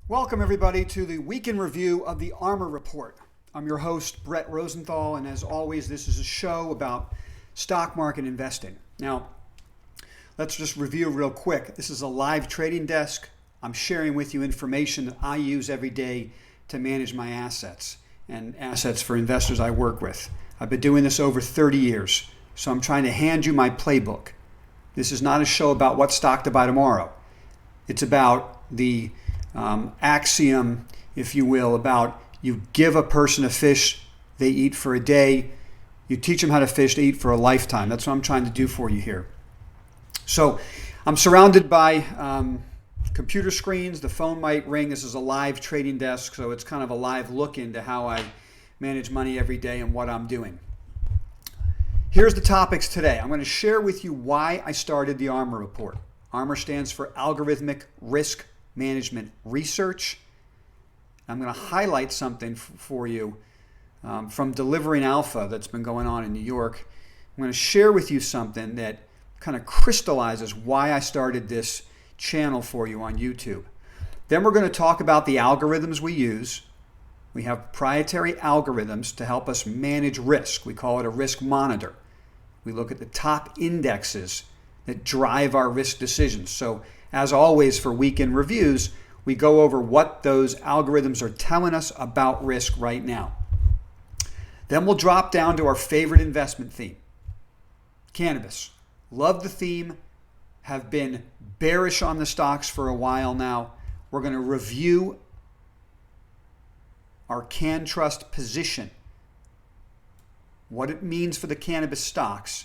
Welcome everybody to the week in review of the ARMR Report. I'm your host, Brett Rosenthal, and as always, this is a show about stock market investing. Now, let's just review real quick. This is a live trading desk. I'm sharing with you information that I use every day to manage my assets and assets for investors I work with. I've been doing this over 30 years, so I'm trying to hand you my playbook. This is not a show about what stock to buy tomorrow. It's about the axiom, if you will, about you give a person a fish, they eat for a day. You teach them how to fish, they eat for a lifetime. That's what I'm trying to do for you here. So I'm surrounded by computer screens. The phone might ring. This is a live trading desk, so it's kind of a live look into how I manage money every day and what I'm doing. Here's the topics today. I'm going to share with you why I started the ARMR Report. ARMR stands for Algorithmic Risk Management Research. I'm going to highlight something for you from Delivering Alpha that's been going on in New York. I'm going to share with you something that kind of crystallizes why I started this channel for you on YouTube. Then we're going to talk about the algorithms we use. We have proprietary algorithms to help us manage risk. We call it a risk monitor. We look at the top indexes that drive our risk decisions. So as always for weekend reviews, we go over what those algorithms are telling us about risk right now. Then we'll drop down to our favorite investment theme, cannabis. Love the theme, have been bearish on the stocks for a while now. We're going to review our CannTrust position, what it means for the cannabis stocks.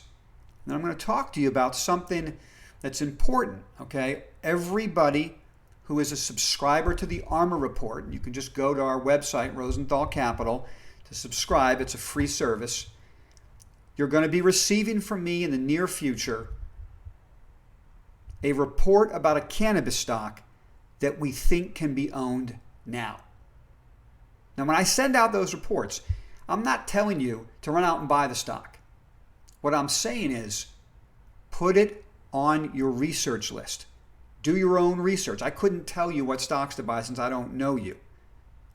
And then I'm going to talk to you about something that's important, okay? Everybody who is a subscriber to the ARMR Report, you can just go to our website, Rosenthal Capital, to subscribe. It's a free service. You're going to be receiving from me in the near future a report about a cannabis stock that we think can be owned now. Now, when I send out those reports, I'm not telling you to run out and buy the stock. What I'm saying is put it on your research list. Do your own research. I couldn't tell you what stocks to buy since I don't know you.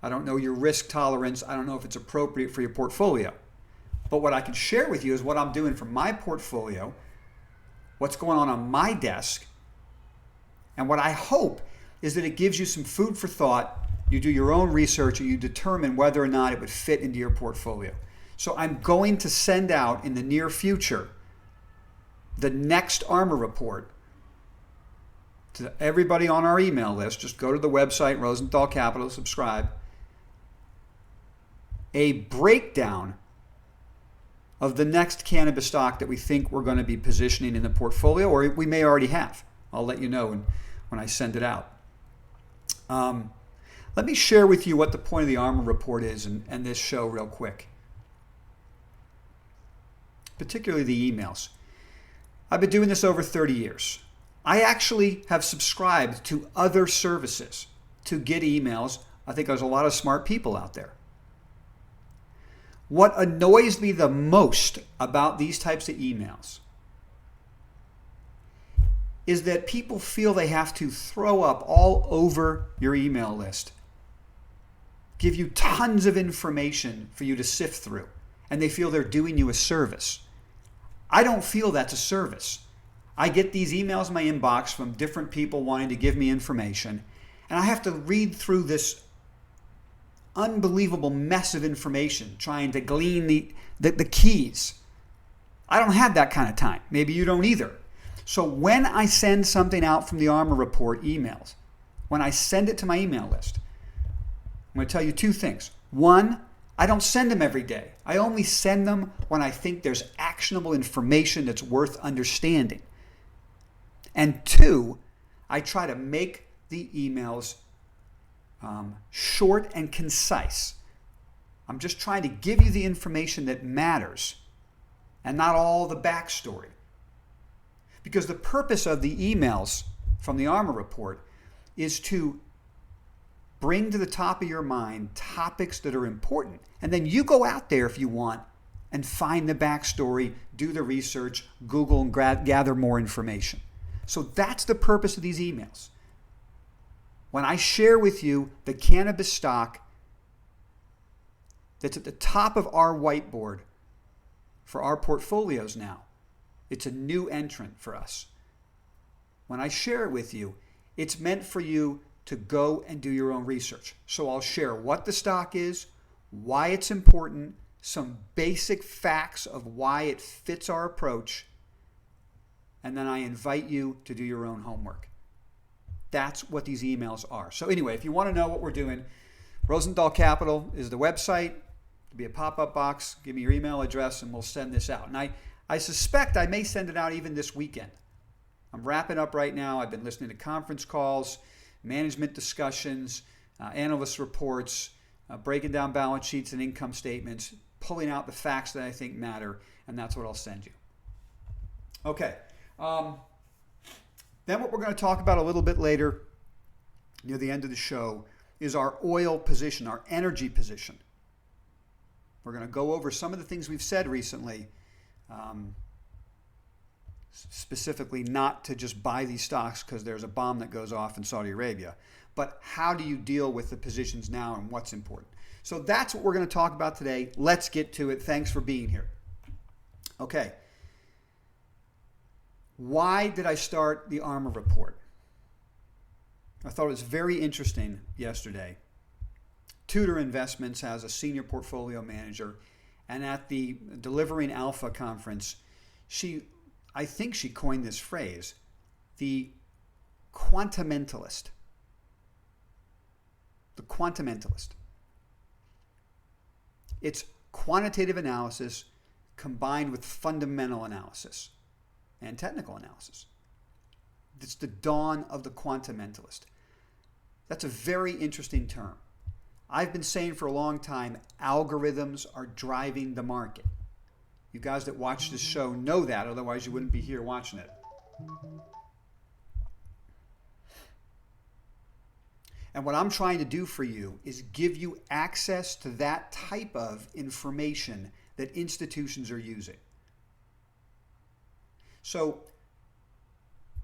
I don't know your risk tolerance. I don't know if it's appropriate for your portfolio. But what I can share with you is what I'm doing for my portfolio, what's going on my desk, and what I hope is that it gives you some food for thought. You do your own research and you determine whether or not it would fit into your portfolio. So I'm going to send out in the near future the next ARMR Report to everybody on our email list. Just go to the website, Rosenthal Capital, subscribe. A breakdown of the next cannabis stock that we think we're going to be positioning in the portfolio, or we may already have. I'll let you know when I send it out. Let me share with you what the point of the ARMR Report is and this show real quick, particularly the emails. I've been doing this over 30 years. I actually have subscribed to other services to get emails. I think there's a lot of smart people out there. What annoys me the most about these types of emails is that people feel they have to throw up all over your email list, give you tons of information for you to sift through, and they feel they're doing you a service. I don't feel that's a service. I get these emails in my inbox from different people wanting to give me information, and I have to read through this unbelievable mess of information trying to glean the keys. I don't have that kind of time. Maybe you don't either. So when I send something out from the ARMR Report emails, when I send it to my email list, I'm going to tell you two things. One, I don't send them every day. I only send them when I think there's actionable information that's worth understanding. And two, I try to make the emails short and concise. I'm just trying to give you the information that matters and not all the backstory. Because the purpose of the emails from the ARMR Report is to bring to the top of your mind topics that are important. And then you go out there if you want and find the backstory, do the research, Google and gather more information. So that's the purpose of these emails. When I share with you the cannabis stock that's at the top of our whiteboard for our portfolios now, it's a new entrant for us. When I share it with you, it's meant for you to go and do your own research. So I'll share what the stock is, why it's important, some basic facts of why it fits our approach, and then I invite you to do your own homework. That's what these emails are. So anyway, if you want to know what we're doing, Rosenthal Capital is the website. There'll be a pop-up box. Give me your email address and we'll send this out. And I suspect I may send it out even this weekend. I'm wrapping up right now. I've been listening to conference calls, management discussions, analyst reports, breaking down balance sheets and income statements, pulling out the facts that I think matter, and that's what I'll send you. Okay. Then what we're going to talk about a little bit later, near the end of the show, is our oil position, our energy position. We're going to go over some of the things we've said recently, specifically not to just buy these stocks because there's a bomb that goes off in Saudi Arabia, but how do you deal with the positions now and what's important. So that's what we're going to talk about today. Let's get to it. Thanks for being here. Okay. Why did I start the ARMR Report? I thought it was very interesting yesterday. Tudor Investments has a senior portfolio manager, and at the Delivering Alpha conference, I think she coined this phrase, the Quantimetalist. The Quantimetalist. It's quantitative analysis combined with fundamental analysis and technical analysis. It's the dawn of the Quantimetalist. That's a very interesting term. I've been saying for a long time, algorithms are driving the market. You guys that watch this show know that, otherwise you wouldn't be here watching it. And what I'm trying to do for you is give you access to that type of information that institutions are using. So,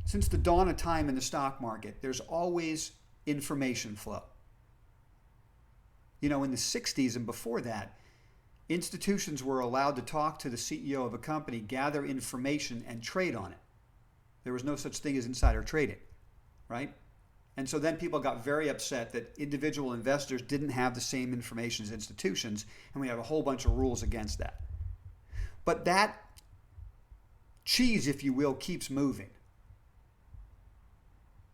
since the dawn of time in the stock market, there's always information flow. You know, in the 60s and before that, institutions were allowed to talk to the CEO of a company, gather information, and trade on it. There was no such thing as insider trading, right? And so then people got very upset that individual investors didn't have the same information as institutions, and we have a whole bunch of rules against that. But that cheese, if you will, keeps moving.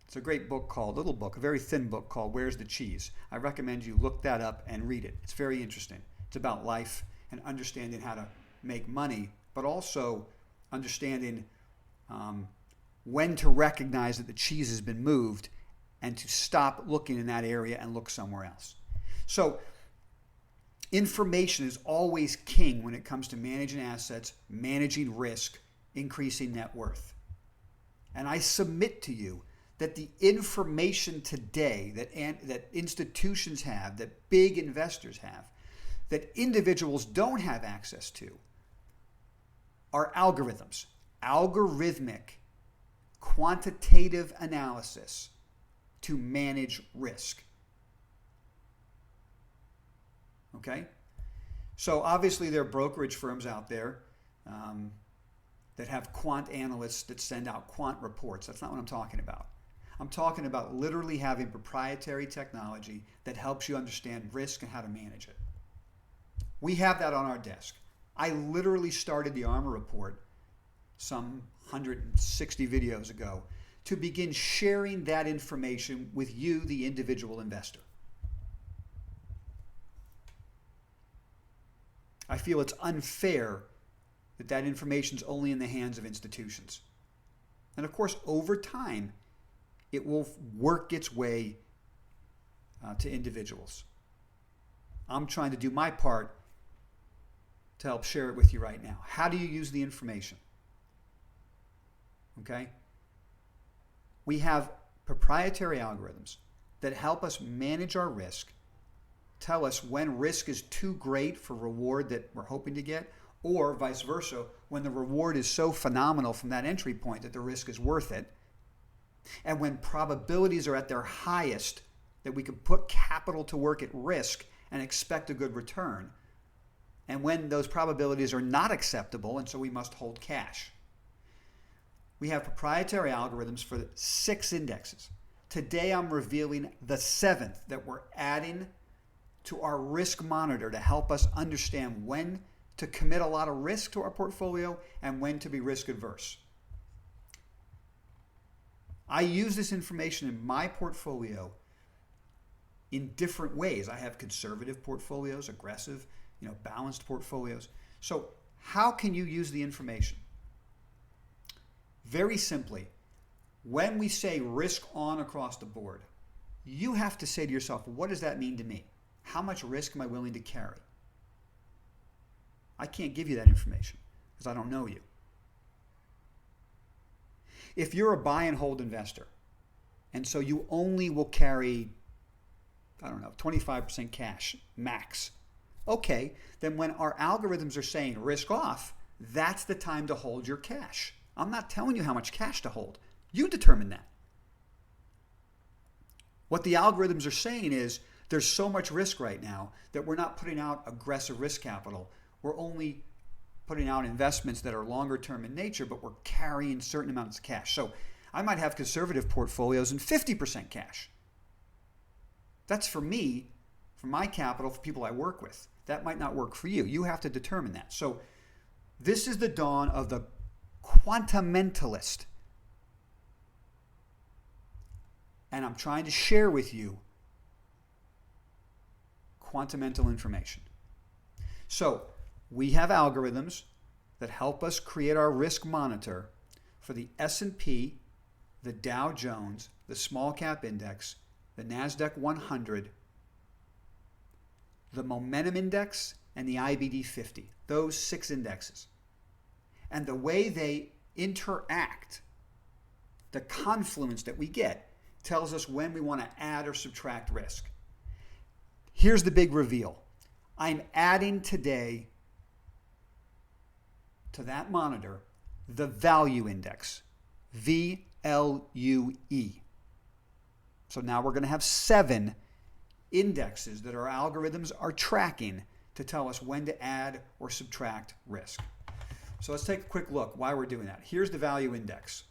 It's a great book called, little book, a very thin book called Where's the Cheese? I recommend you look that up and read it. It's very interesting. It's about life and understanding how to make money, but also understanding when to recognize that the cheese has been moved and to stop looking in that area and look somewhere else. So information is always king when it comes to managing assets, managing risk, increasing net worth. And I submit to you that the information today that institutions have, that big investors have, that individuals don't have access to, are algorithms, algorithmic, quantitative analysis to manage risk. Okay? So obviously there are brokerage firms out there that have quant analysts that send out quant reports. That's not what I'm talking about. I'm talking about literally having proprietary technology that helps you understand risk and how to manage it. We have that on our desk. I literally started the ARMR Report some 160 videos ago to begin sharing that information with you, the individual investor. I feel it's unfair that that information is only in the hands of institutions. And of course, over time, it will work its way to individuals. I'm trying to do my part to help share it with you right now. How do you use the information? Okay? We have proprietary algorithms that help us manage our risk, tell us when risk is too great for reward that we're hoping to get, or vice versa, when the reward is so phenomenal from that entry point that the risk is worth it, and when probabilities are at their highest that we could put capital to work at risk and expect a good return, and when those probabilities are not acceptable, and so we must hold cash. We have proprietary algorithms for 6 indexes. Today I'm revealing the 7th that we're adding to our risk monitor to help us understand when to commit a lot of risk to our portfolio and when to be risk adverse. I use this information in my portfolio in different ways. I have conservative portfolios, aggressive, balanced portfolios. So how can you use the information? Very simply, when we say risk on across the board, you have to say to yourself, what does that mean to me? How much risk am I willing to carry? I can't give you that information because I don't know you. If you're a buy and hold investor, and so you only will carry, 25% cash max, okay, then when our algorithms are saying risk off, that's the time to hold your cash. I'm not telling you how much cash to hold. You determine that. What the algorithms are saying is there's so much risk right now that we're not putting out aggressive risk capital. We're only putting out investments that are longer term in nature, but we're carrying certain amounts of cash. So I might have conservative portfolios and 50% cash. That's for me, for my capital, for people I work with. That might not work for you. You have to determine that. So this is the dawn of the Quantimetalist. And I'm trying to share with you quantamental information. So we have algorithms that help us create our risk monitor for the S&P, the Dow Jones, the small cap index, the NASDAQ 100, the momentum index, and the IBD 50. Those 6 indexes. And the way they interact, the confluence that we get, tells us when we want to add or subtract risk. Here's the big reveal. I'm adding today to that monitor the value index, VLUE. So now we're going to have 7 indexes that our algorithms are tracking to tell us when to add or subtract risk. So let's take a quick look why we're doing that. Here's the value index,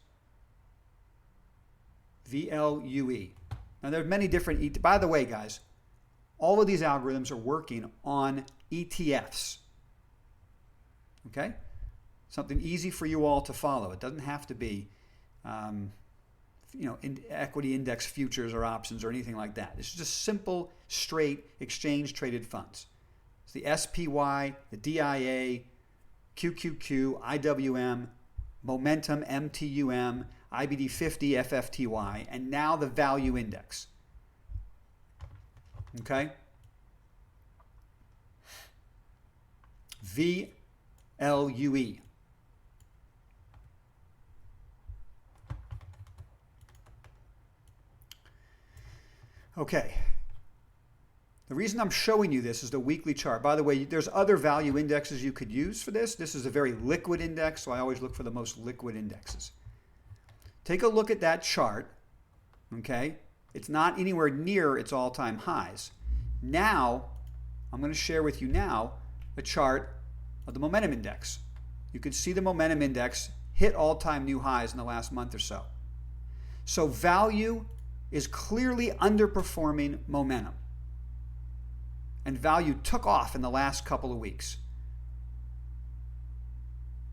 VLUE. Now there are many different, by the way, guys, all of these algorithms are working on ETFs. Okay? Something easy for you all to follow. It doesn't have to be, equity index futures or options or anything like that. This is just simple, straight exchange-traded funds. It's the SPY, the DIA, QQQ, IWM, Momentum, MTUM, IBD 50, FFTY, and now the value index. Okay? VLUE. Okay. The reason I'm showing you this is the weekly chart. By the way, there's other value indexes you could use for this. This is a very liquid index, so I always look for the most liquid indexes. Take a look at that chart, okay? It's not anywhere near its all-time highs. Now, I'm going to share with you now a chart of the momentum index. You can see the momentum index hit all-time new highs in the last month or so. So value is clearly underperforming momentum. And value took off in the last couple of weeks.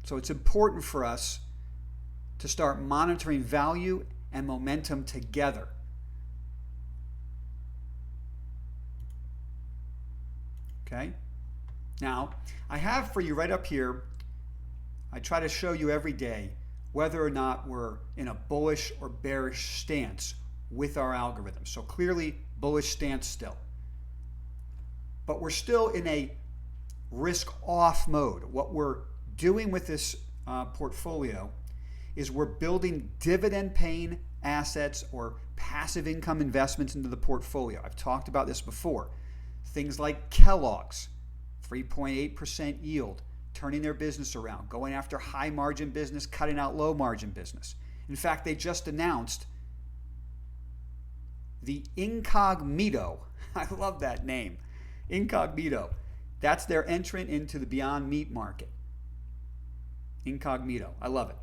So it's important for us to start monitoring value and momentum together. Okay? Now, I have for you right up here, I try to show you every day whether or not we're in a bullish or bearish stance with our algorithms. So clearly, bullish stance still. But we're still in a risk-off mode. What we're doing with this portfolio is we're building dividend-paying assets or passive income investments into the portfolio. I've talked about this before. Things like Kellogg's, 3.8% yield, turning their business around, going after high-margin business, cutting out low-margin business. In fact, they just announced the Incognito. I love that name. Incognito. That's their entrant into the Beyond Meat market. Incognito. I love it.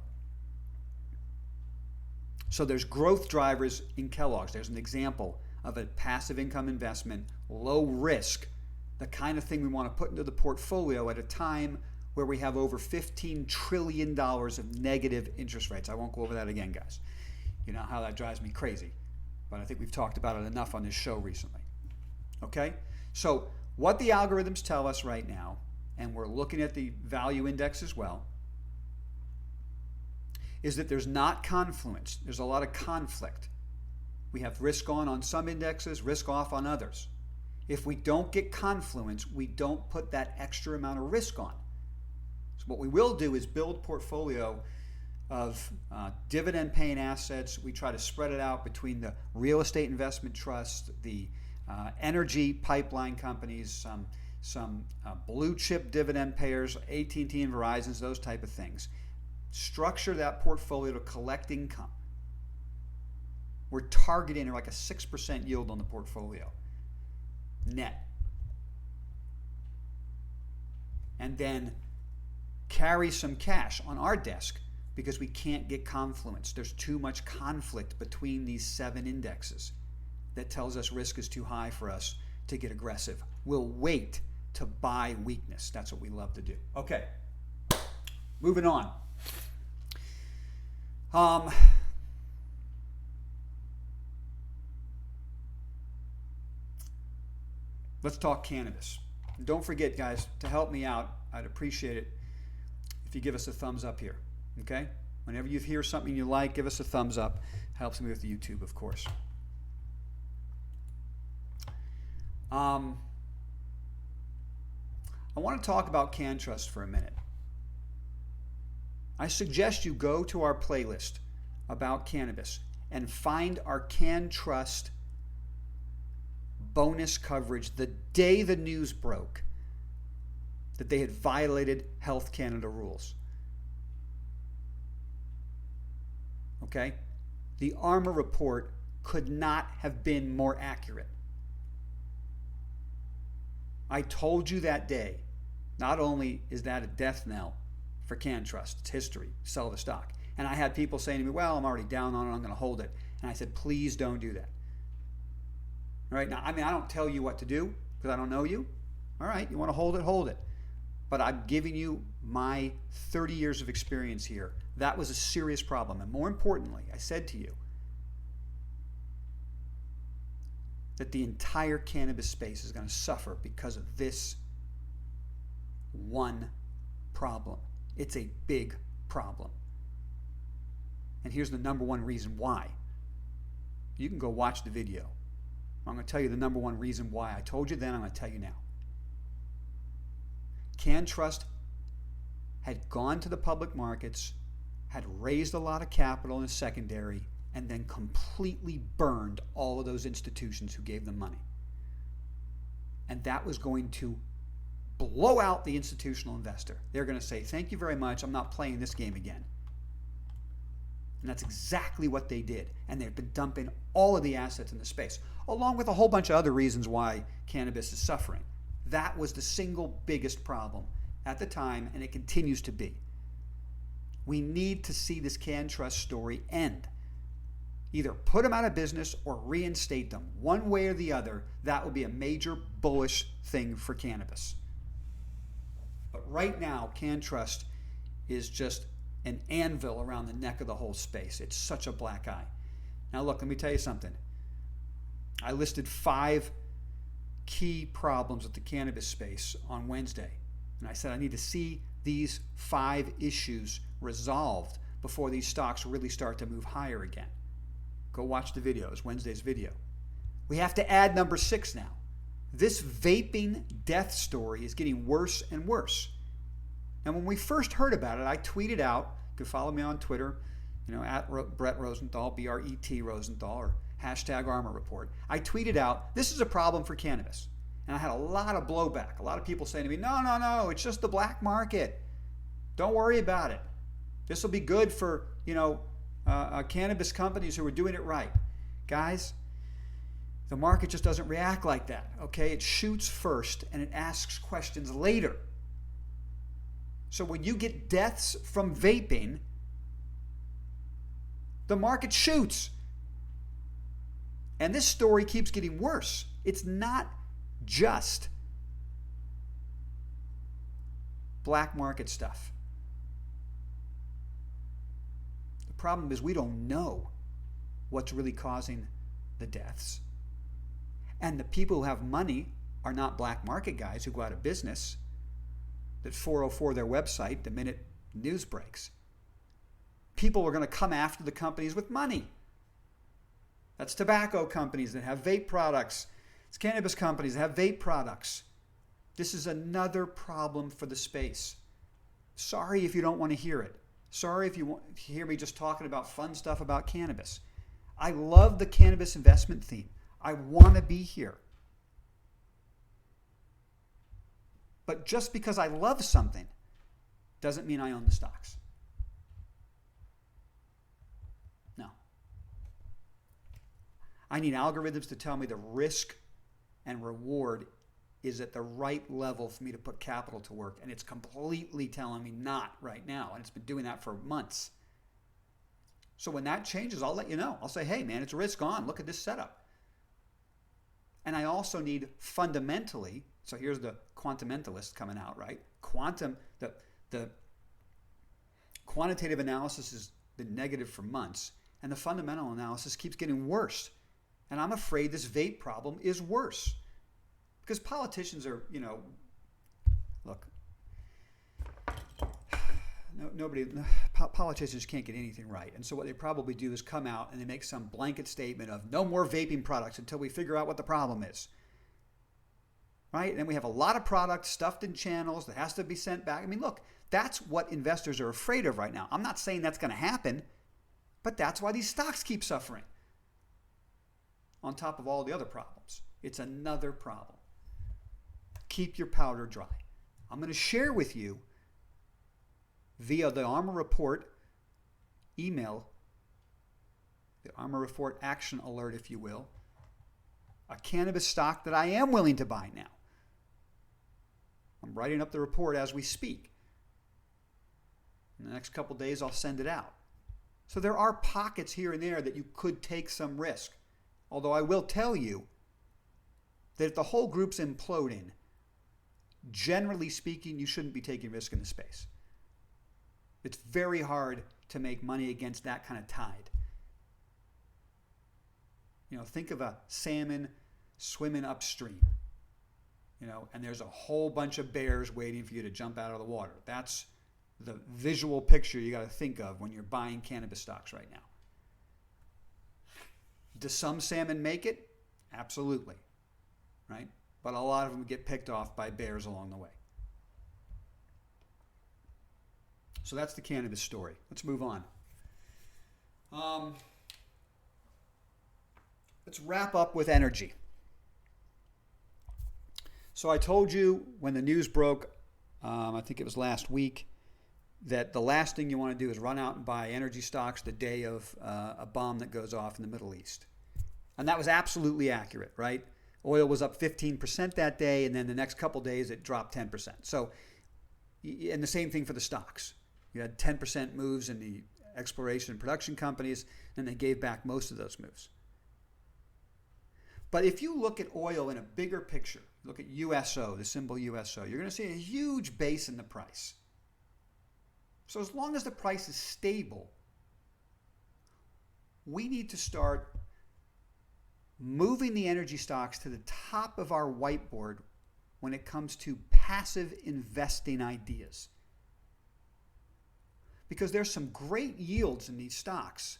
So there's growth drivers in Kellogg's. There's an example of a passive income investment, low risk, the kind of thing we want to put into the portfolio at a time where we have over $15 trillion of negative interest rates. I won't go over that again, guys. You know how that drives me crazy. But I think we've talked about it enough on this show recently. Okay? So what the algorithms tell us right now, and we're looking at the value index as well, is that there's not confluence. There's a lot of conflict. We have risk on some indexes, risk off on others. If we don't get confluence, we don't put that extra amount of risk on. So what we will do is build portfolio of dividend-paying assets. We try to spread it out between the real estate investment trust, the energy pipeline companies, some blue chip dividend payers, AT&T and Verizon's, those type of things. Structure that portfolio to collect income. We're targeting like a 6% yield on the portfolio, net. And then carry some cash on our desk because we can't get confluence. There's too much conflict between these 7 indexes that tells us risk is too high for us to get aggressive. We'll wait to buy weakness. That's what we love to do. Okay, moving on. Let's talk cannabis. And don't forget, guys, to help me out, I'd appreciate it if you give us a thumbs up here, okay? Whenever you hear something you like, give us a thumbs up. Helps me with the YouTube, of course. I want to talk about CannTrust for a minute. I suggest you go to our playlist about cannabis and find our CannTrust bonus coverage the day the news broke that they had violated Health Canada rules. Okay? The ARMR report could not have been more accurate. I told you that day, not only is that a death knell for CannTrust, it's history, sell the stock. And I had people saying to me, well, I'm already down on it, I'm going to hold it. And I said, please don't do that. All right, now, I mean, I don't tell you what to do because I don't know you. All right, you want to hold it, hold it. But I'm giving you my 30 years of experience here. That was a serious problem. And more importantly, I said to you that the entire cannabis space is going to suffer because of this one problem. It's a big problem. And here's the number one reason why. You can go watch the video. I'm going to tell you the number one reason why. I told you then, I'm going to tell you now. CannTrust had gone to the public markets, had raised a lot of capital in the secondary, and then completely burned all of those institutions who gave them money. And that was going to blow out the institutional investor. They're going to say, thank you very much, I'm not playing this game again. And that's exactly what they did. And they've been dumping all of the assets in the space, along with a whole bunch of other reasons why cannabis is suffering. That was the single biggest problem at the time, and it continues to be. We need to see this CannTrust story end. Either put them out of business or reinstate them. One way or the other, that will be a major bullish thing for cannabis. But right now, CannTrust is just an anvil around the neck of the whole space. It's such a black eye. Now look, let me tell you something. I listed 5 key problems with the cannabis space on Wednesday. And I said I need to see these 5 issues resolved before these stocks really start to move higher again. Go watch the videos, Wednesday's video. We have to add number 6 now. This vaping death story is getting worse and worse. And when we first heard about it, I tweeted out, you can follow me on Twitter, at Brett Rosenthal, B-R-E-T Rosenthal, or hashtag ARMR Report. I tweeted out, this is a problem for cannabis. And I had a lot of blowback. A lot of people saying to me, no, it's just the black market. Don't worry about it. This will be good for, cannabis companies who are doing it right. Guys, The market just doesn't react like that, okay? It shoots first and it asks questions later. So when you get deaths from vaping, the market shoots. And this story keeps getting worse. It's not just black market stuff. The problem is we don't know what's really causing the deaths. And the people who have money are not black market guys who go out of business that 404 their website the minute news breaks. People are going to come after the companies with money. That's tobacco companies that have vape products. It's cannabis companies that have vape products. This is another problem for the space. Sorry if you don't want to hear it. Sorry if you want to hear me just talking about fun stuff about cannabis. I love the cannabis investment theme. I want to be here. But just because I love something doesn't mean I own the stocks. No. I need algorithms to tell me the risk and reward is at the right level for me to put capital to work. And it's completely telling me not right now. And it's been doing that for months. So when that changes, I'll let you know. I'll say, hey, man, it's risk on. Look at this setup. And I also need fundamentally, so here's the Quantimetalist coming out, right? The quantitative analysis has been negative for months, and the fundamental analysis keeps getting worse. And I'm afraid this vape problem is worse. Because politicians are, look, politicians can't get anything right. And so what they probably do is come out and they make some blanket statement of no more vaping products until we figure out what the problem is. Right? And then we have a lot of products stuffed in channels that has to be sent back. I mean, look, that's what investors are afraid of right now. I'm not saying that's going to happen, but that's why these stocks keep suffering. On top of all the other problems. It's another problem. Keep your powder dry. I'm going to share with you via the ARMR Report email, the ARMR Report action alert, if you will, a cannabis stock that I am willing to buy now. I'm writing up the report as we speak. In the next couple days, I'll send it out. So there are pockets here and there that you could take some risk. Although I will tell you that if the whole group's imploding, generally speaking, you shouldn't be taking risk in the space. It's very hard to make money against that kind of tide. Think of a salmon swimming upstream, and there's a whole bunch of bears waiting for you to jump out of the water. That's the visual picture you got to think of when you're buying cannabis stocks right now. Do some salmon make it? Absolutely, right? But a lot of them get picked off by bears along the way. So that's the cannabis story. Let's move on. Let's wrap up with energy. So I told you when the news broke, I think it was last week, that the last thing you want to do is run out and buy energy stocks the day of a bomb that goes off in the Middle East. And that was absolutely accurate, right? Oil was up 15% that day, and then the next couple days it dropped 10%. So, and the same thing for the stocks. You had 10% moves in the exploration and production companies, and they gave back most of those moves. But if you look at oil in a bigger picture, look at USO, the symbol USO, you're going to see a huge base in the price. So as long as the price is stable, we need to start moving the energy stocks to the top of our whiteboard when it comes to passive investing ideas. Because there's some great yields in these stocks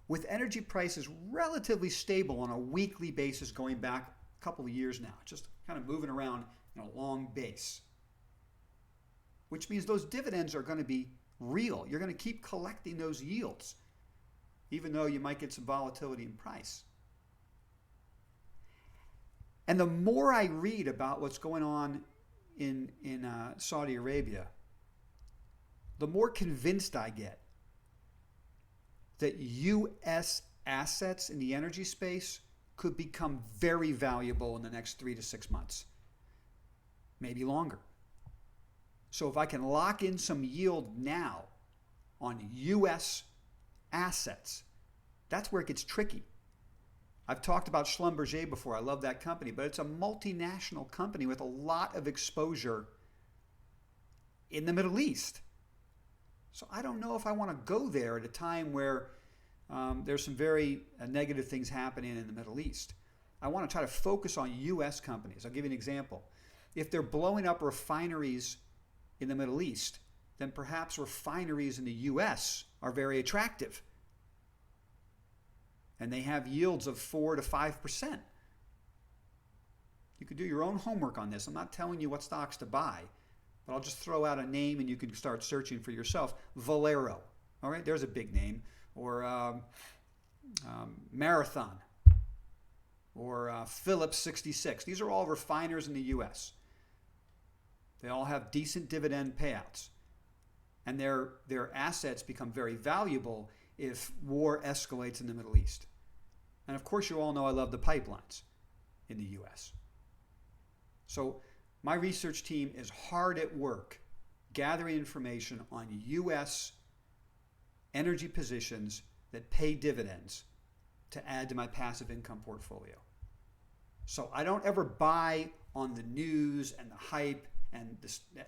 with energy prices relatively stable on a weekly basis going back a couple of years now, just kind of moving around in a long base. Which means those dividends are going to be real. You're going to keep collecting those yields, even though you might get some volatility in price. And the more I read about what's going on in Saudi Arabia, the more convinced I get that U.S. assets in the energy space could become very valuable in the next 3 to 6 months, maybe longer. So if I can lock in some yield now on U.S. assets, that's where it gets tricky. I've talked about Schlumberger before. I love that company, but it's a multinational company with a lot of exposure in the Middle East. So I don't know if I want to go there at a time where there's some very negative things happening in the Middle East. I want to try to focus on U.S. companies. I'll give you an example. If they're blowing up refineries in the Middle East, then perhaps refineries in the U.S. are very attractive. And they have yields of 4 to 5%. You could do your own homework on this. I'm not telling you what stocks to buy, but I'll just throw out a name and you can start searching for yourself. Valero, all right, there's a big name. Or Marathon, or Phillips 66. These are all refiners in the U.S. They all have decent dividend payouts. And their assets become very valuable if war escalates in the Middle East. And of course, you all know I love the pipelines in the U.S. So my research team is hard at work gathering information on U.S. energy positions that pay dividends to add to my passive income portfolio. So I don't ever buy on the news and the hype, and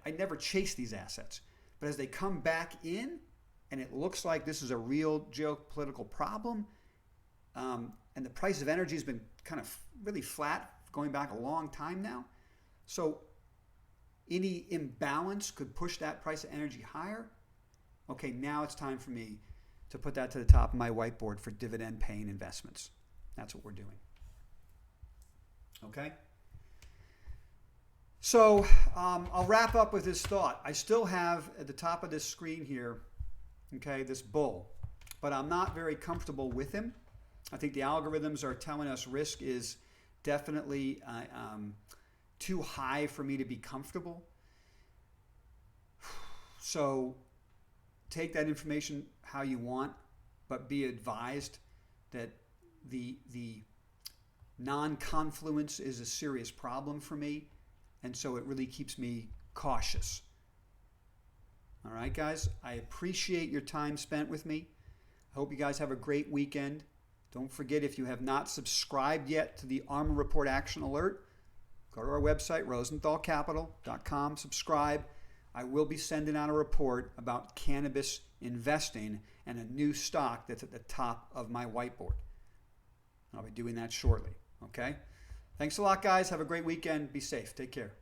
I never chase these assets. But as they come back in, and it looks like this is a real geopolitical problem, and the price of energy has been kind of really flat going back a long time now. So any imbalance could push that price of energy higher. Okay, now it's time for me to put that to the top of my whiteboard for dividend paying investments. That's what we're doing. Okay? So I'll wrap up with this thought. I still have at the top of this screen here, okay, this bull, but I'm not very comfortable with him. I think the algorithms are telling us risk is definitely too high for me to be comfortable. So take that information how you want, but be advised that the non-confluence is a serious problem for me, and so it really keeps me cautious. All right, guys, I appreciate your time spent with me. I hope you guys have a great weekend. Don't forget, if you have not subscribed yet to the ARMR Report Action Alert, go to our website, rosenthalcapital.com, subscribe. I will be sending out a report about cannabis investing and a new stock that's at the top of my whiteboard. I'll be doing that shortly, okay? Thanks a lot, guys. Have a great weekend. Be safe. Take care.